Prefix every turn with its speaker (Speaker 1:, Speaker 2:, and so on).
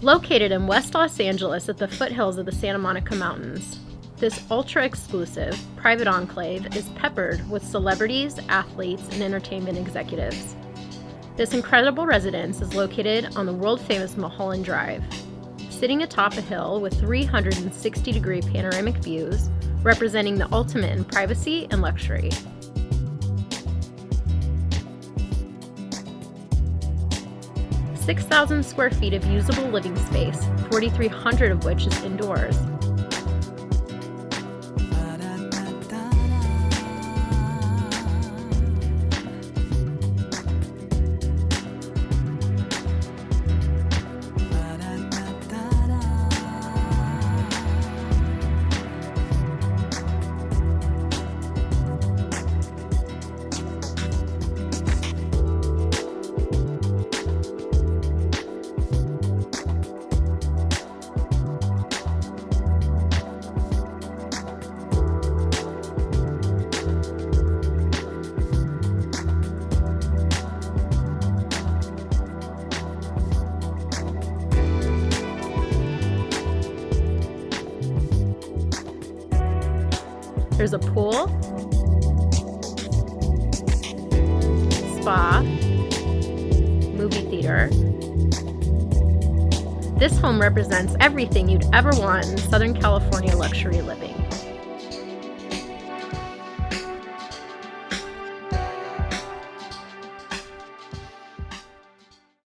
Speaker 1: Located in West Los Angeles at the foothills of the Santa Monica Mountains, this ultra-exclusive, private enclave is peppered with celebrities, athletes, and entertainment executives. This incredible residence is located on the world-famous Mulholland Drive, sitting atop a hill with 360-degree panoramic views, representing the ultimate in privacy and luxury. "6,000 square feet of usable living space, 4,300 of which is indoors. There's a pool, spa, movie theater. This home represents everything you'd ever want in Southern California luxury living.